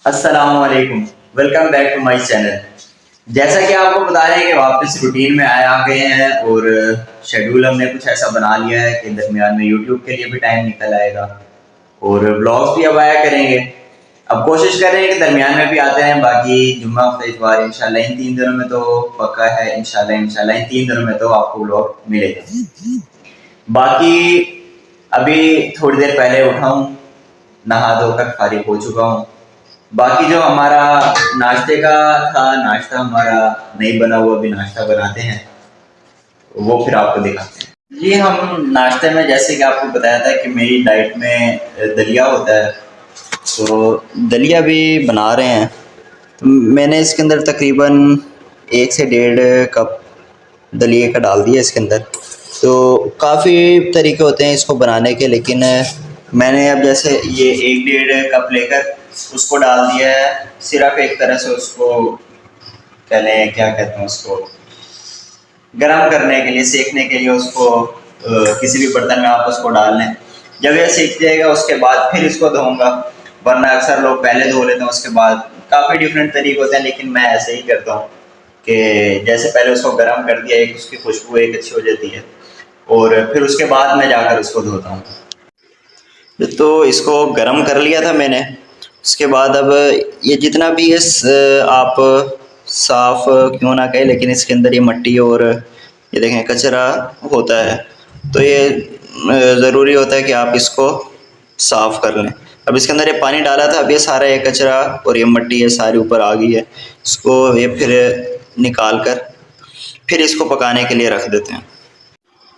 अस्सलामुअलैकुम। Welcome back to my channel. जैसा कि आपको बता रहे हैं कि वापस रूटीन में आ गए हैं और शेड्यूल हमने कुछ ऐसा बना लिया है कि दरमियान में यूट्यूब के लिए भी टाइम निकल आएगा और ब्लॉग्स भी अब आया करेंगे। अब कोशिश कर रहे हैं कि दरमियान में भी आते हैं, बाकी जुम्मा हफ्ता इतवार इंशाल्लाह इन 3 दिनों में तो पक्का है। इंशाल्लाह इंशाल्लाह इन 3 दिनों में तो आपको ब्लॉग मिलेगा। बाकी अभी थोड़ी देर पहले उठा हूँ, नहा धोकर फारिग हो चुका हूँ। बाकी जो हमारा नाश्ते का था, नाश्ता हमारा नहीं बना हुआ, अभी नाश्ता बनाते हैं, वो फिर आपको दिखाते हैं। जी, हम नाश्ते में जैसे कि आपको बताया था कि मेरी डाइट में दलिया होता है, तो दलिया भी बना रहे हैं। तो मैंने इसके अंदर तकरीबन 1 से 1.5 कप दलिए का डाल दिया इसके अंदर। तो काफ़ी तरीके होते हैं इसको बनाने के, लेकिन मैंने अब जैसे ये 1 डेढ़ कप लेकर उसको डाल दिया है। सिर्फ एक तरह से उसको कह लें, क्या कहते हैं उसको, गरम करने के लिए, सेकने के लिए उसको किसी भी बर्तन में आप उसको डाल लें। जब यह सीख जाएगा उसके बाद फिर इसको धोऊंगा, वरना अक्सर लोग पहले धो लेते हैं उसके बाद। काफ़ी डिफरेंट तरीके होते हैं, लेकिन मैं ऐसे ही करता हूँ कि जैसे पहले उसको गर्म कर दिया, एक उसकी खुशबू एक अच्छी हो जाती है और फिर उसके बाद मैं जाकर उसको धोता हूँ। तो इसको गर्म कर लिया था मैंने। उसके बाद अब ये जितना भी आप साफ़ क्यों ना कहें, लेकिन इसके अंदर ये मट्टी और ये देखें कचरा होता है, तो ये ज़रूरी होता है कि आप इसको साफ़ कर लें। अब इसके अंदर ये पानी डाला था, अब ये सारा ये कचरा और ये मट्टी ये सारी ऊपर आ गई है। इसको ये फिर निकाल कर फिर इसको पकाने के लिए रख देते हैं।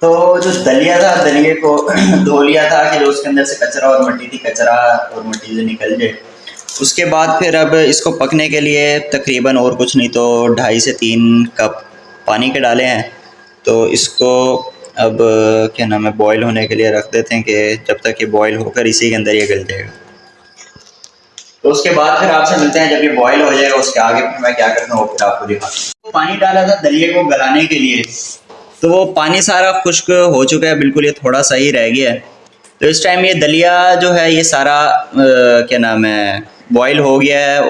तो जो दलिया था, दलिए को धो लिया था कि जो उसके अंदर से कचरा और मट्टी थी, कचरा और मट्टी से निकल जाए। उसके बाद फिर अब इसको पकने के लिए तकरीबन और कुछ नहीं तो 2.5 से 3 कप पानी के डाले हैं। तो इसको अब क्या नाम है, बॉईल होने के लिए रख देते हैं कि जब तक ये बॉईल होकर इसी के अंदर ये गल जाएगा। तो उसके बाद फिर आपसे मिलते हैं जब ये बॉईल हो जाएगा। उसके आगे फिर मैं क्या करता हूँ वो फिर आपको दिखाता हूँ। पानी डाला था दलिए को गलाने के लिए, तो वो पानी सारा खुश्क हो चुका है बिल्कुल, ये थोड़ा सा ही रह गया है। तो इस टाइम ये दलिया जो है ये सारा क्या नाम है, बॉईल हो गया है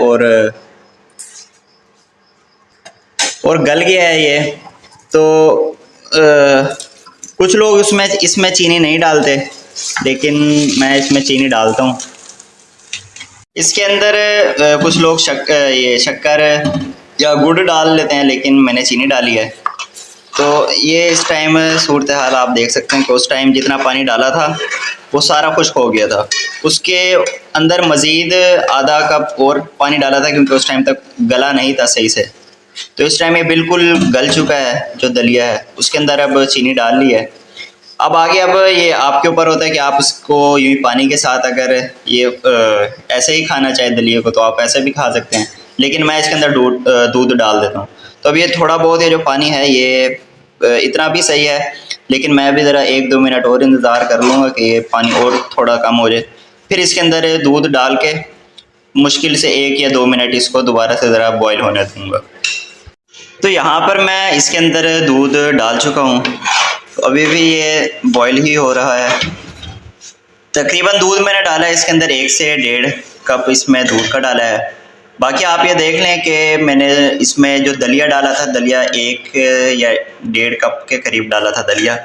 और गल गया है ये। तो कुछ लोग उसमें इसमें चीनी नहीं डालते, लेकिन मैं इसमें चीनी डालता हूँ। इसके अंदर कुछ लोग ये शक्कर या गुड़ डाल लेते हैं, लेकिन मैंने चीनी डाली है। तो ये इस टाइम सूरत हाल आप देख सकते हैं कि उस टाइम जितना पानी डाला था वो सारा खुश्क हो गया था। उसके अंदर मज़ीद आधा कप और पानी डाला था, क्योंकि उस टाइम तक गला नहीं था सही से। तो इस टाइम ये बिल्कुल गल चुका है जो दलिया है। उसके अंदर अब चीनी डाल ली है। अब आगे अब ये आपके ऊपर होता है कि आप इसको यूँ ही पानी के साथ अगर ये ऐसे ही खाना चाहे दलिए को, तो आप ऐसे भी खा सकते हैं, लेकिन मैं इसके अंदर दूध डाल देता हूँ। तो अब ये थोड़ा बहुत ये जो पानी है ये इतना भी सही है, लेकिन मैं भी ज़रा 1-2 मिनट और इंतज़ार कर लूँगा कि ये पानी और थोड़ा कम हो जाए। फिर इसके अंदर दूध डाल के मुश्किल से 1 या 2 मिनट इसको दोबारा से ज़रा बॉयल होने दूँगा। तो यहाँ पर मैं इसके अंदर दूध डाल चुका हूँ, तो अभी भी ये बॉयल ही हो रहा है। तकरीबन दूध मैंने डाला है इसके अंदर 1 से 1.5 कप इसमें दूध का डाला है। बाकी आप ये देख लें कि मैंने इसमें जो दलिया डाला था, दलिया 1 या 1.5 कप के करीब डाला था दलिया।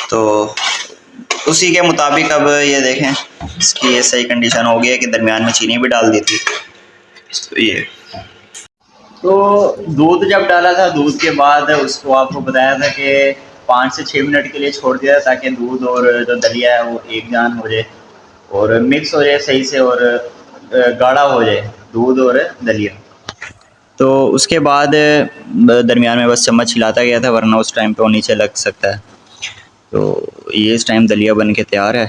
तो उसी के मुताबिक अब ये देखें इसकी ये सही कंडीशन हो गई है कि दरमियान में चीनी भी डाल दी थी। तो ये तो दूध जब डाला था, दूध के बाद उसको आपको बताया था कि 5 से 6 मिनट के लिए छोड़ दिया ताकि दूध और जो दलिया है वो एक जान हो जाए और मिक्स हो जाए सही से और गाढ़ा हो जाए दूध और दलिया। तो उसके बाद दरमियान में बस चम्मच हिलाता गया था, वरना उस टाइम पे वो नीचे लग सकता है। तो ये इस टाइम दलिया बन के तैयार है,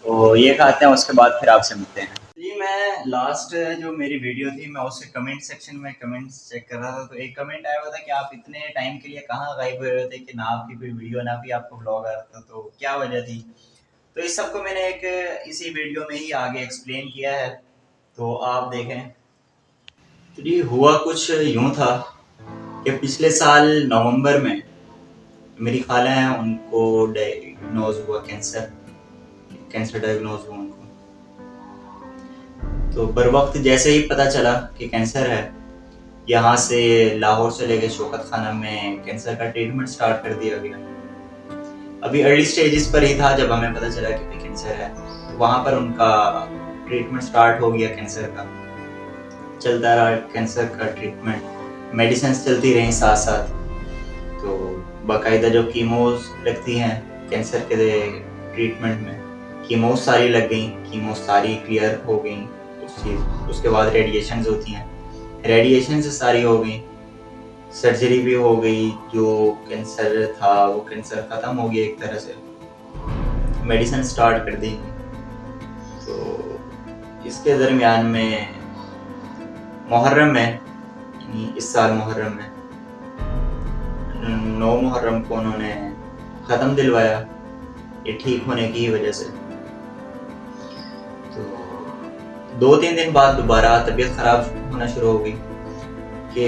तो ये खाते हैं। उसके बाद फिर आपसे मिलते हैं। जी, मैं लास्ट जो मेरी वीडियो थी मैं उसके कमेंट सेक्शन में कमेंट्स चेक कर रहा था, तो एक कमेंट आया हुआ था कि आप इतने टाइम के लिए कहाँ गायब हुए हुए थे कि ना आपकी कोई वीडियो ना भी आपको ब्लॉग आ रहा था, तो क्या वजह थी। तो इस सब को मैंने एक इसी वीडियो में ही आगे एक्सप्लेन किया है, तो आप देखें। तो जी हुआ कुछ यूँ था कि पिछले साल नवंबर में मेरी खाला हैं, उनको डायग्नोज हुआ कैंसर। कैंसर डायग्नोज हुआ उनको। तो बर वक्त जैसे ही पता चला कि कैंसर है, यहाँ से लाहौर से लेके शौकत खाना में कैंसर का ट्रीटमेंट स्टार्ट कर दिया गया। अभी अर्ली स्टेजेस पर ही था जब हमें पता चला कि भाई कैंसर है, तो वहाँ पर उनका ट्रीटमेंट स्टार्ट हो गया कैंसर का। चलता रहा कैंसर का ट्रीटमेंट, मेडिसिन चलती रही साथ साथ। तो बाकायदा जो कीमोज लगती हैं कैंसर के ट्रीटमेंट में, कीमो सारी लग गई, कीमो सारी क्लियर हो गई उस चीज़। उसके बाद रेडिएशंस होती हैं, रेडिएशन से सारी हो गई, सर्जरी भी हो गई। जो कैंसर था वो कैंसर ख़त्म हो गया एक तरह से, मेडिसिन स्टार्ट कर दी। तो इसके दरमियान में मुहर्रम में, यानी इस साल मुहर्रम में 9 मुहर्रम को उन्होंने ख़त्म दिलवाया ये ठीक होने की वजह से। तो 2-3 दिन बाद दोबारा तबीयत ख़राब होना शुरू हो गई कि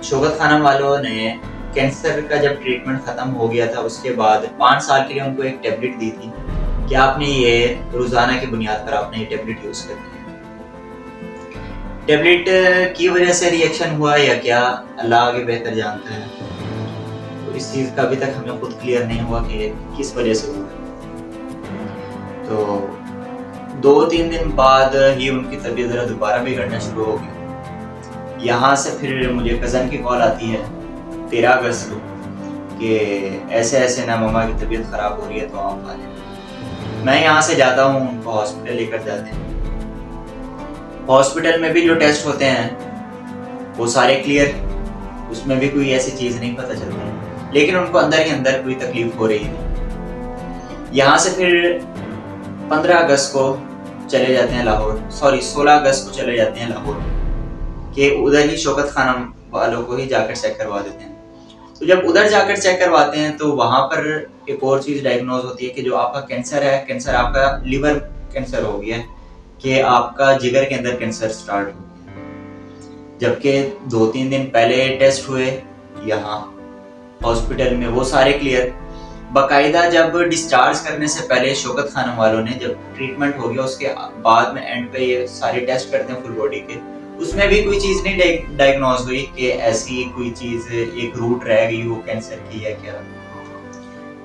शौकत खाना वालों ने कैंसर का जब ट्रीटमेंट ख़त्म हो गया था उसके बाद 5 साल के लिए उनको एक टेबलेट दी थी कि आपने ये रोज़ाना की बुनियाद पर आपने ये टेबलेट यूज़ करनी है। टेबलेट की वजह से रिएक्शन हुआ या क्या, अल्लाह आगे बेहतर जानता है। तो इस चीज़ का अभी तक हमें खुद क्लियर नहीं हुआ कि किस वजह से हुआ। तो 2-3 दिन बाद ही उनकी तबीयत ज़रा दोबारा बिगड़ना शुरू हो गई। यहाँ से फिर मुझे कज़न की कॉल आती है 13 अगस्त को कि ऐसे ऐसे ना मम्मा की तबीयत ख़राब हो रही है तो आप आ जाए। मैं यहाँ से जाता हूँ, उनको हॉस्पिटल लेकर जाते हैं। हॉस्पिटल में भी जो टेस्ट होते हैं वो सारे क्लियर, उसमें भी कोई ऐसी चीज़ नहीं पता चलती, लेकिन उनको अंदर ही अंदर कोई तकलीफ हो रही थी। यहाँ से फिर 15 अगस्त को चले जाते हैं लाहौर, 16 अगस्त को चले जाते हैं लाहौर कि उधर ही शौकत खाना वालों को ही जाकर चेक करवा देते हैं। तो जब उधर जाकर चेक करवाते हैं तो वहाँ पर एक और चीज़ डायग्नोज होती है कि जो आपका कैंसर है, कैंसर आपका लिवर कैंसर हो गया है, कि आपका जिगर के अंदर कैंसर स्टार्ट हो गया। जबकि 2-3 दिन पहले टेस्ट हुए यहाँ हॉस्पिटल में, वो सारे क्लियर। बाकायदा जब डिस्चार्ज करने से पहले शौकत खाना वालों ने, जब ट्रीटमेंट हो गया उसके बाद में एंड पे ये सारे टेस्ट करते हैं फुल बॉडी के, उसमें भी कोई चीज़ नहीं डायग्नोज हुई कि ऐसी कोई चीज़ एक रूट रह गई हो कैंसर की है क्या।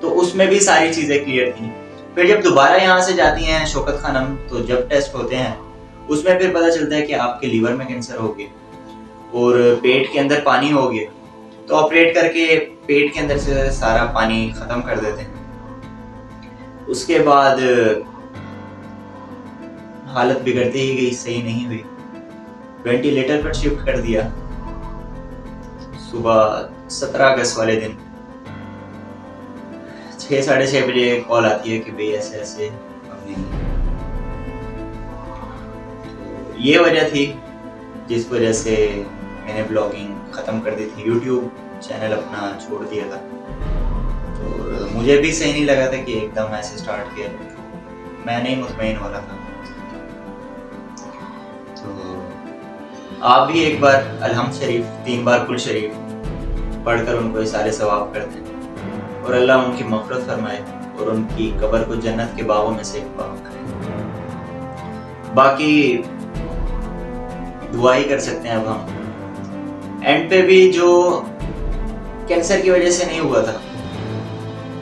तो उसमें भी सारी चीज़ें क्लियर थी। फिर जब दोबारा यहाँ से जाती हैं शौकत खानम, तो जब टेस्ट होते हैं उसमें फिर पता चलता है कि आपके लीवर में कैंसर हो गया और पेट के अंदर पानी हो गया। तो ऑपरेट करके पेट के अंदर से सारा पानी ख़त्म कर देते हैं। उसके बाद हालत बिगड़ती ही गई, सही नहीं हुई, वेंटिलेटर पर शिफ्ट कर दिया। सुबह 17 अगस्त वाले दिन 6-6:30 बजे कॉल आती है कि भाई ऐसे ऐसे अब नहीं। तो ये वजह थी जिस वजह से मैंने ब्लॉगिंग ख़त्म कर दी थी, यूट्यूब चैनल अपना छोड़ दिया था। तो मुझे भी सही नहीं लगा था कि एकदम ऐसे स्टार्ट किया, मैं नहीं मुतमईन हो रहा था। तो आप भी एक बार अलहम्द शरीफ 3 बार कुल शरीफ पढ़कर उनको इसारे सवाब कर दें और अल्लाह उनकी मग़फ़िरत फरमाए और उनकी कब्र को जन्नत के बागों में से एक बाग करे। बाकी दुआ ही कर सकते हैं अब हम। एंड पे भी जो कैंसर की वजह से नहीं हुआ था,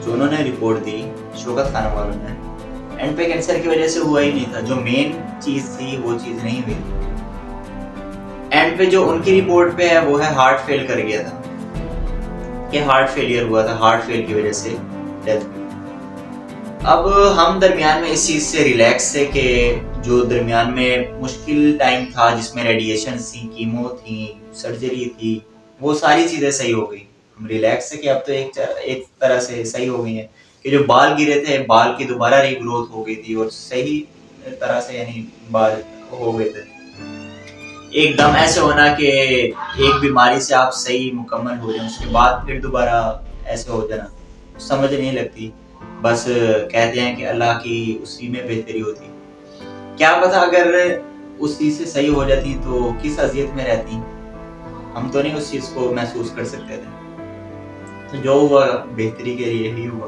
जो उन्होंने रिपोर्ट दी शौकत खाना वालों ने, एंड पे कैंसर की वजह से हुआ ही नहीं था। जो मेन चीज़ थी वो चीज़ नहीं हुई। एंड पे जो उनकी रिपोर्ट पे है वो है हार्ट फेल कर गया था, कि हार्ट फेलियर हुआ था, हार्ट फेल की वजह से डेथ हुई। अब हम दरमियान में इस चीज़ से रिलैक्स थे कि जो दरमियान में मुश्किल टाइम था जिसमें रेडिएशन थी, कीमो थी, सर्जरी थी, वो सारी चीज़ें सही हो गई। हम रिलैक्स थे कि अब तो एक तरह से सही हो गई हैं, कि जो बाल गिरे थे बाल की दोबारा रीग्रोथ हो गई थी और सही तरह से यानी बाल हो गए थे। एकदम ऐसे होना कि एक बीमारी से आप सही मुकम्मल हो जाए उसके बाद फिर दोबारा ऐसे हो जाना समझ नहीं लगती। बस कहते हैं कि अल्लाह की उसी में बेहतरी होती। क्या पता अगर उस चीज़ से सही हो जाती तो किस अजियत में रहती, हम तो नहीं उस चीज़ को महसूस कर सकते थे। तो जो हुआ बेहतरी के लिए ही हुआ,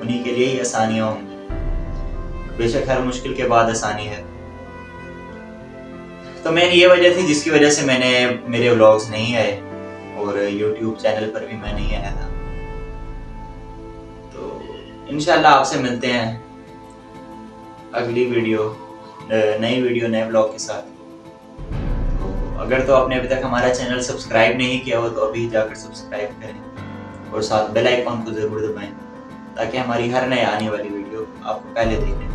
उन्हीं के लिए ही आसानियाँ होंगी। बेशक हर मुश्किल के बाद आसानी है। तो मेन ये वजह थी जिसकी वजह से मैंने मेरे व्लॉग्स नहीं आए और यूट्यूब चैनल पर भी मैं नहीं आया था। तो इंशाल्लाह आपसे मिलते हैं अगली वीडियो, नई वीडियो नए व्लॉग के साथ। तो अगर तो आपने अभी तक हमारा चैनल सब्सक्राइब नहीं किया हो तो अभी जाकर सब्सक्राइब करें और साथ बेल आइकॉन को ज़रूर दबाएं ताकि हमारी हर नई आने वाली वीडियो आपको पहले देखने